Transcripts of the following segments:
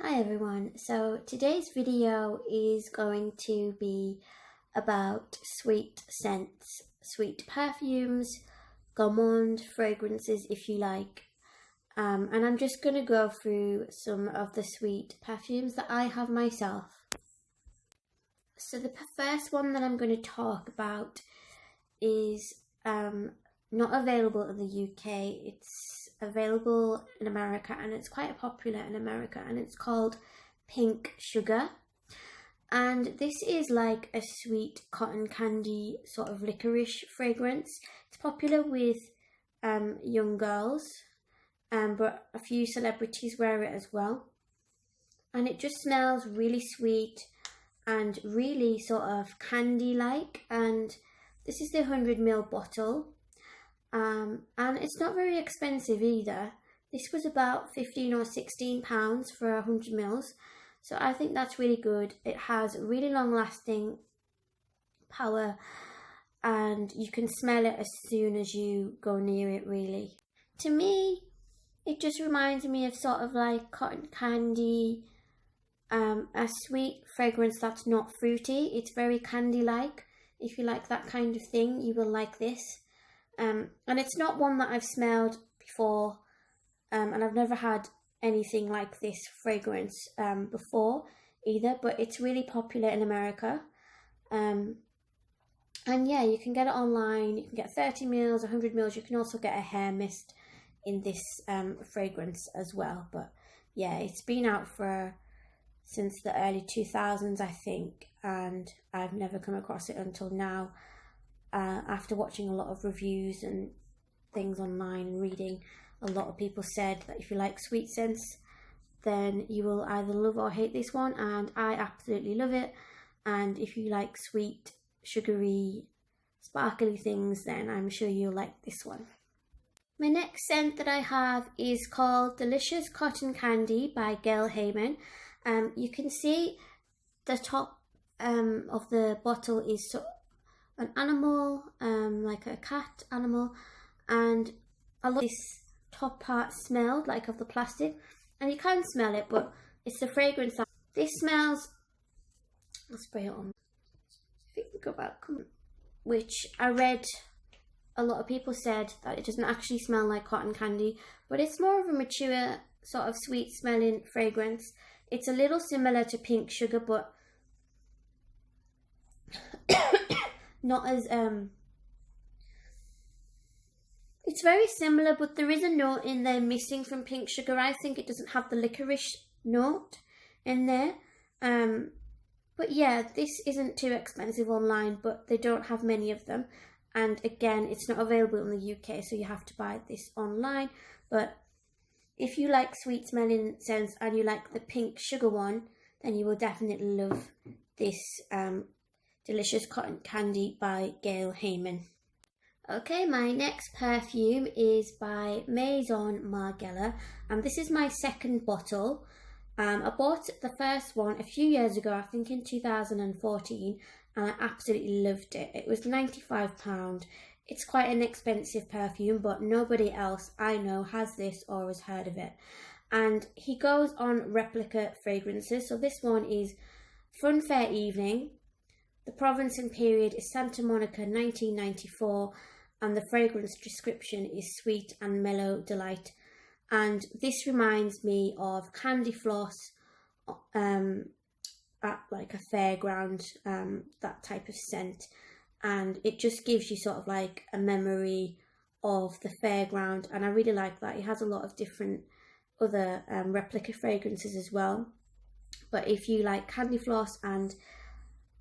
Hi everyone, so today's video is going to be about sweet scents, sweet perfumes, gourmand fragrances if you like, and I'm just going to go through some of the sweet perfumes that I have myself. So the first one that I'm going to talk about is not available in the UK. It's available in America and it's quite popular in America, and it's called Pink Sugar. And this is like a sweet cotton candy sort of licorice fragrance. It's popular with young girls, but a few celebrities wear it as well. And it just smells really sweet and really sort of candy-like. And this is the 100ml bottle. And it's not very expensive either. This was about £15 or £16 for 100ml. So I think that's really good. It has really long lasting power and you can smell it as soon as you go near it really. To me, it just reminds me of sort of like cotton candy, a sweet fragrance that's not fruity. It's very candy-like. If you like that kind of thing, you will like this. And it's not one that I've smelled before, and I've never had anything like this fragrance before either, but it's really popular in America. And yeah, you can get it online. You can get 30ml, 100ml. You can also get a hair mist in this fragrance as well. But yeah, it's been out since the early 2000s, I think, and I've never come across it until now. After watching a lot of reviews and things online and reading, a lot of people said that if you like sweet scents, then you will either love or hate this one, and I absolutely love it. And if you like sweet, sugary, sparkly things, then I'm sure you'll like this one. My next scent that I have is called Delicious Cotton Candy by Gale Hayman. You can see the top of the bottle is an animal, like a cat animal, and I love this top part smelled like of the plastic, and you can smell it, but it's the fragrance that this smells. I'll spray it on. I think we go back, which I read a lot of people said that it doesn't actually smell like cotton candy, but it's more of a mature sort of sweet smelling fragrance. It's a little similar to Pink Sugar, but not as it's very similar, but there is a note in there missing from Pink Sugar. I think it doesn't have the licorice note in there. But yeah, this isn't too expensive online, but they don't have many of them. And again, it's not available in the UK, so you have to buy this online. But if you like sweet smelling scents and you like the Pink Sugar one, then you will definitely love this Delicious Cotton Candy by Gale Hayman. Okay, my next perfume is by Maison Margiela, and this is my second bottle. I bought the first one a few years ago, I think in 2014, and I absolutely loved it. It was £95. It's quite an expensive perfume, but nobody else I know has this or has heard of it. And he goes on replica fragrances. So this one is Funfair Evening. The province and period is Santa Monica 1994, and the fragrance description is sweet and mellow delight. And this reminds me of candy floss at like a fairground, that type of scent. And it just gives you sort of like a memory of the fairground, and I really like that. It has a lot of different other replica fragrances as well. But if you like candy floss and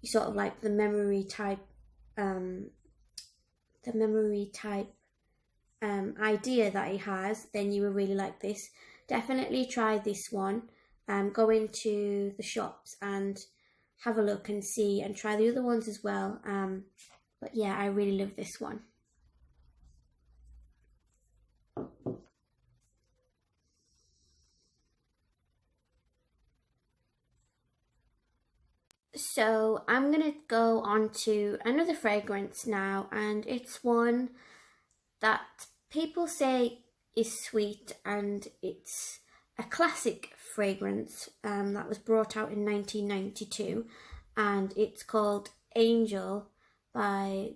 you sort of like the memory type idea that he has, then you will really like this. Definitely try this one. Go into the shops and have a look and see, and try the other ones as well. But yeah, I really love this one. So I'm going to go on to another fragrance now, and it's one that people say is sweet and it's a classic fragrance that was brought out in 1992, and it's called Angel by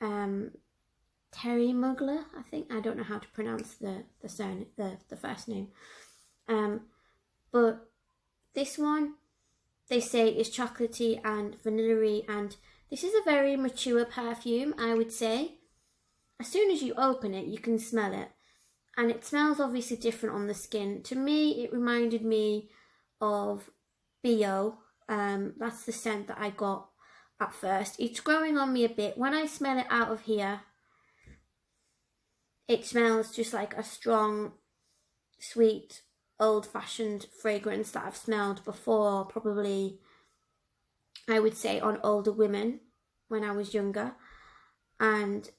Thierry Mugler, I think. I don't know how to pronounce the first name. But this one, they say, is chocolatey and vanilla-y, and this is a very mature perfume, I would say. As soon as you open it, you can smell it. And it smells obviously different on the skin. To me, it reminded me of Bio. That's the scent that I got at first. It's growing on me a bit. When I smell it out of here, it smells just like a strong, sweet, old-fashioned fragrance that I've smelled before, probably, I would say, on older women when I was younger. And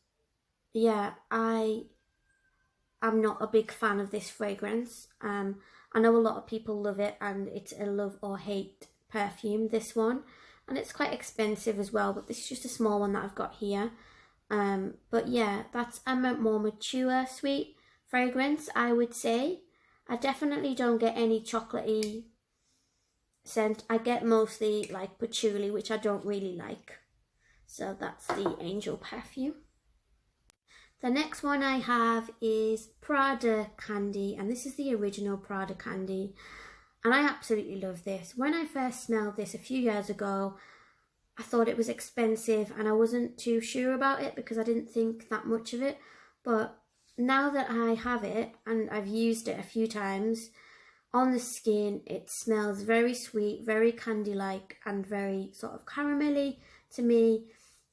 yeah, I'm not a big fan of this fragrance. I know a lot of people love it, and it's a love or hate perfume, this one. And it's quite expensive as well, but this is just a small one that I've got here. But yeah, that's a more mature, sweet fragrance, I would say. I definitely don't get any chocolatey scent. I get mostly like patchouli, which I don't really like. So that's the Angel perfume. The next one I have is Prada Candy, and this is the original Prada Candy. And I absolutely love this. When I first smelled this a few years ago, I thought it was expensive and I wasn't too sure about it because I didn't think that much of it. But now that I have it and I've used it a few times, on the skin it smells very sweet, very candy-like, and very sort of caramelly to me.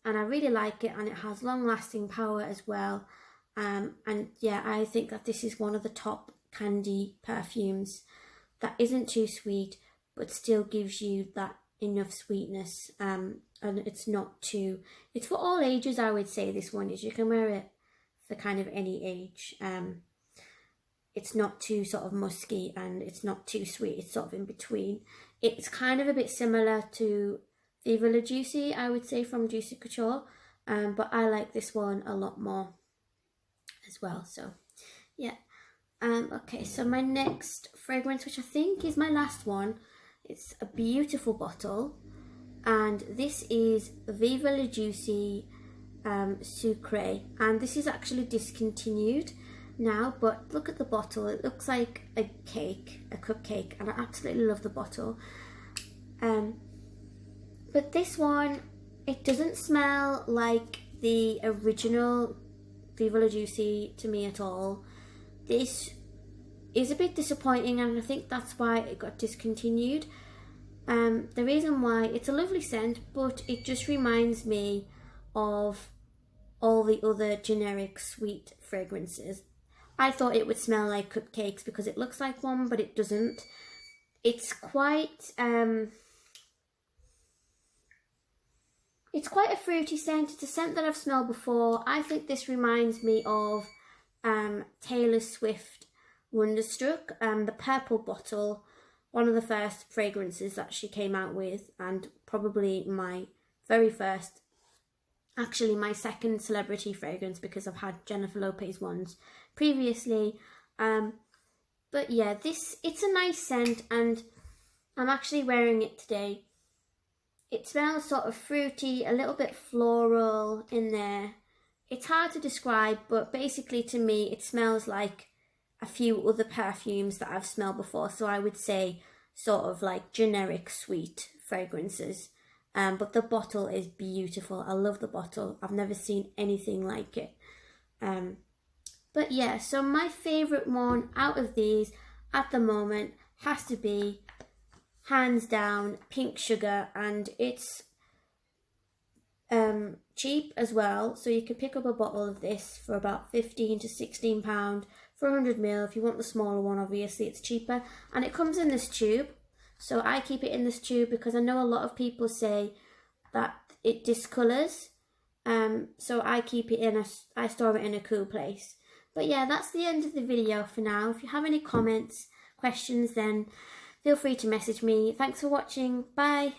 And I really like it, and it has long-lasting power as well. And yeah, I think that this is one of the top candy perfumes that isn't too sweet, but still gives you that enough sweetness. And it's not too, it's for all ages, I would say. This one is, you can wear it for kind of any age. It's not too sort of musky, and it's not too sweet. It's sort of in between. It's kind of a bit similar to Viva La Juicy, I would say, from Juicy Couture, but I like this one a lot more as well. So yeah. Okay, so my next fragrance, which I think is my last one, it's a beautiful bottle, and this is Viva La Juicy Sucre, and this is actually discontinued now, but look at the bottle. It looks like a cake, a cupcake, and I absolutely love the bottle. But this one, it doesn't smell like the original Viva La Juicy to me at all. This is a bit disappointing, and I think that's why it got discontinued. The reason why, it's a lovely scent, but it just reminds me of all the other generic sweet fragrances. I thought it would smell like cupcakes because it looks like one, but it doesn't. It's quite a fruity scent. It's a scent that I've smelled before. I think this reminds me of Taylor Swift Wonderstruck, the purple bottle, one of the first fragrances that she came out with, and probably my very first, actually my second celebrity fragrance, because I've had Jennifer Lopez ones previously. But yeah, it's a nice scent, and I'm actually wearing it today. It smells sort of fruity, a little bit floral in there. It's hard to describe, but basically to me it smells like a few other perfumes that I've smelled before. So I would say sort of like generic sweet fragrances. But the bottle is beautiful. I love the bottle. I've never seen anything like it. But yeah, so my favourite one out of these at the moment has to be, hands down, Pink Sugar, and it's cheap as well. So you can pick up a bottle of this for about £15 to £16 for 100ml. If you want the smaller one, obviously it's cheaper, and it comes in this tube. So I keep it in this tube because I know a lot of people say that it discolours. So I keep it I store it in a cool place. But yeah, that's the end of the video for now. If you have any comments, questions, then feel free to message me. Thanks for watching. Bye.